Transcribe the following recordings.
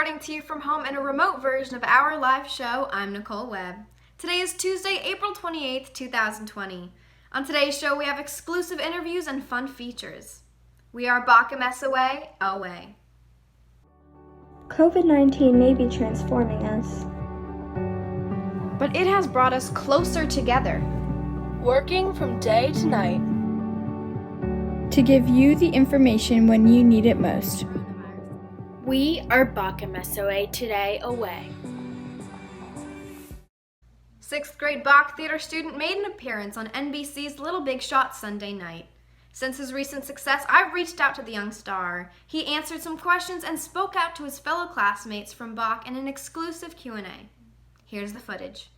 reporting to you from home in a remote version of our live show. I'm Nicole Webb. Today is Tuesday, April 28th, 2020. On today's show, we have exclusive interviews and fun features. We are Bacham away. COVID-19 may be transforming us, but it has brought us closer together, working from day to night to give you the information when you need it most. We are Bacham SOA Today Away. 6th grade Bach theater student made an appearance on NBC's Little Big Shot Sunday night. Since his recent success, I've reached out to the young star. He answered some questions and spoke out to his fellow classmates from Bach in an exclusive Q&A. Here's the footage.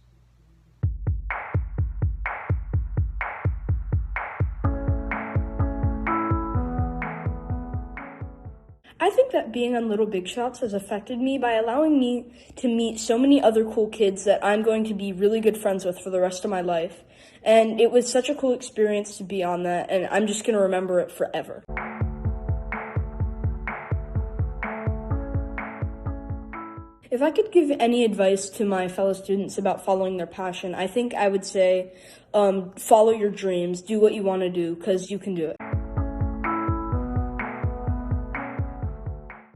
I think that being on Little Big Shots has affected me by allowing me to meet so many other cool kids that I'm going to be really good friends with for the rest of my life. And it was such a cool experience to be on that, and I'm just going to remember it forever. If I could give any advice to my fellow students about following their passion, I think I would say, follow your dreams, do what you want to do, because you can do it.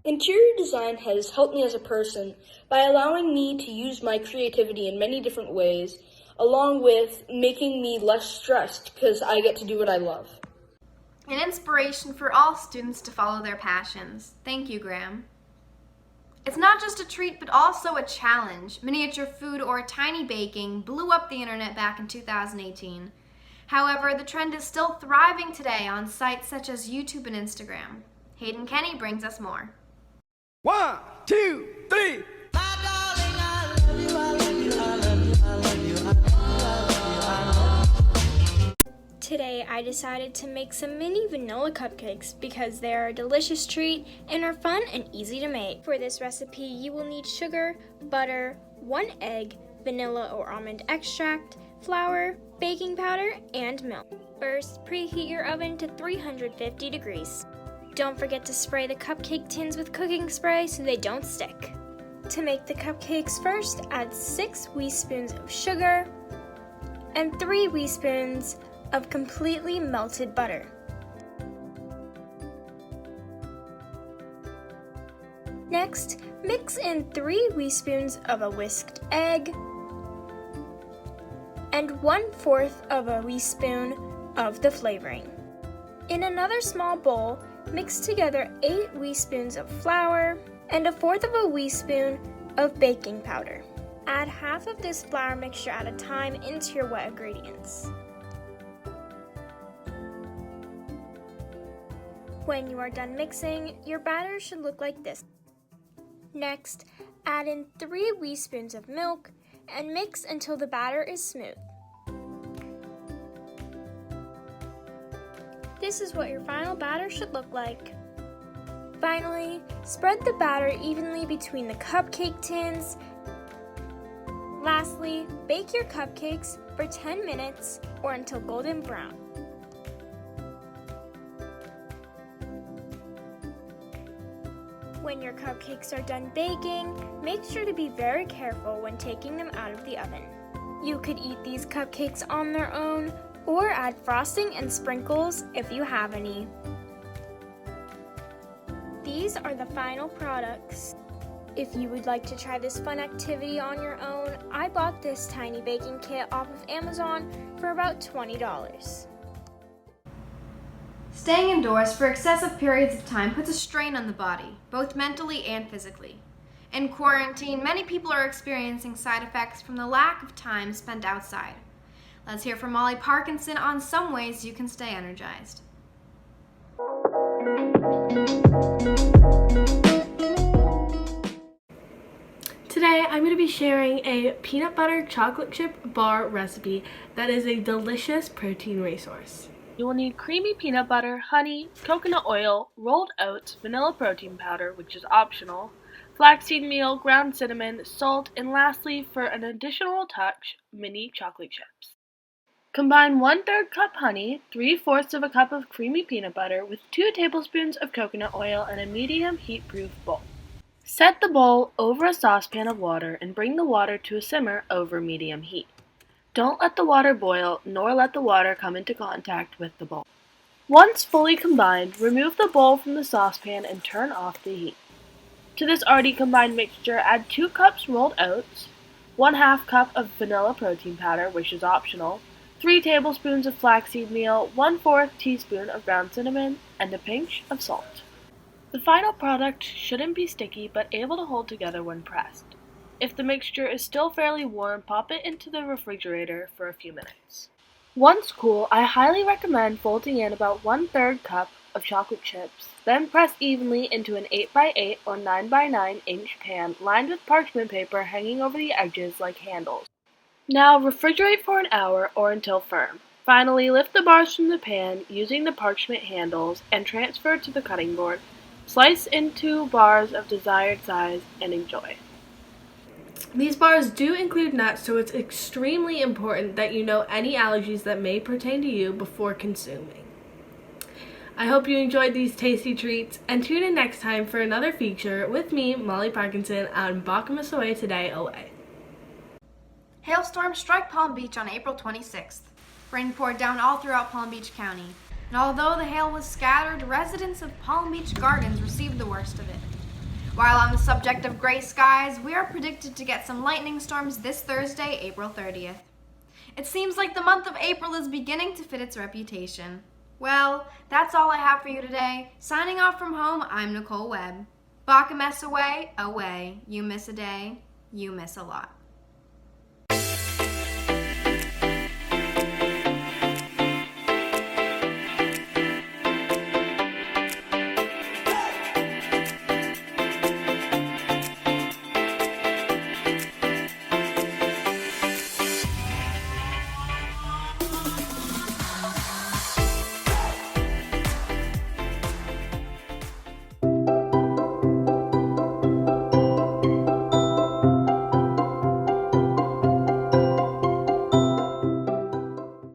Interior design has helped me as a person by allowing me to use my creativity in many different ways, along with making me less stressed because I get to do what I love. An inspiration for all students to follow their passions. Thank you, Graham. It's not just a treat, but also a challenge. Miniature food or tiny baking blew up the internet back in 2018. However, the trend is still thriving today on sites such as YouTube and Instagram. Hayden Kenny brings us more. 1, 2, 3. Today I decided to make some mini vanilla cupcakes because they are a delicious treat and are fun and easy to make. For this recipe you will need sugar, butter, 1 egg, vanilla or almond extract, flour, baking powder, and milk. First, preheat your oven to 350 degrees. Don't forget to spray the cupcake tins with cooking spray so they don't stick. To make the cupcakes, first add 6 teaspoons of sugar and 3 teaspoons of completely melted butter. Next, mix in 3 teaspoons of a whisked egg and 1/4 of a teaspoon of the flavoring. In another small bowl, mix together 8 teaspoons of flour and 1/4 of a teaspoon of baking powder. Add half of this flour mixture at a time into your wet ingredients. When you are done mixing, your batter should look like this. Next, add in 3 teaspoons of milk and mix until the batter is smooth. This is what your final batter should look like. Finally, spread the batter evenly between the cupcake tins. Lastly, bake your cupcakes for 10 minutes or until golden brown. When your cupcakes are done baking, make sure to be very careful when taking them out of the oven. You could eat these cupcakes on their own or add frosting and sprinkles if you have any. These are the final products. If you would like to try this fun activity on your own, I bought this tiny baking kit off of Amazon for about $20. Staying indoors for excessive periods of time puts a strain on the body, both mentally and physically. In quarantine, many people are experiencing side effects from the lack of time spent outside. Let's hear from Molly Parkinson on some ways you can stay energized. Today, I'm going to be sharing a peanut butter chocolate chip bar recipe that is a delicious protein resource. You will need creamy peanut butter, honey, coconut oil, rolled oats, vanilla protein powder, which is optional, flaxseed meal, ground cinnamon, salt, and lastly, for an additional touch, mini chocolate chips. Combine 1/3 cup honey, 3/4 of a cup of creamy peanut butter with 2 tablespoons of coconut oil in a medium heat-proof bowl. Set the bowl over a saucepan of water and bring the water to a simmer over medium heat. Don't let the water boil, nor let the water come into contact with the bowl. Once fully combined, remove the bowl from the saucepan and turn off the heat. To this already combined mixture, add 2 cups rolled oats, 1/2 cup of vanilla protein powder, which is optional, 3 tablespoons of flaxseed meal, 1/4 teaspoon of ground cinnamon, and a pinch of salt. The final product shouldn't be sticky but able to hold together when pressed. If the mixture is still fairly warm, pop it into the refrigerator for a few minutes. Once cool, I highly recommend folding in about 1/3 cup of chocolate chips, then press evenly into an 8x8 or 9x9 inch pan lined with parchment paper hanging over the edges like handles. Now refrigerate for an hour or until firm. Finally, lift the bars from the pan using the parchment handles and transfer to the cutting board. Slice into bars of desired size and enjoy. These bars do include nuts, so it's extremely important that you know any allergies that may pertain to you before consuming. I hope you enjoyed these tasty treats, and tune in next time for another feature with me, Molly Parkinson, on Bakamas Away Today Away. Hailstorms strike Palm Beach on April 26th. Rain poured down all throughout Palm Beach County, and although the hail was scattered, residents of Palm Beach Gardens received the worst of it. While on the subject of gray skies, we are predicted to get some lightning storms this Thursday, April 30th. It seems like the month of April is beginning to fit its reputation. Well, that's all I have for you today. Signing off from home, I'm Nicole Webb. Bakamas away, away. You miss a day, you miss a lot.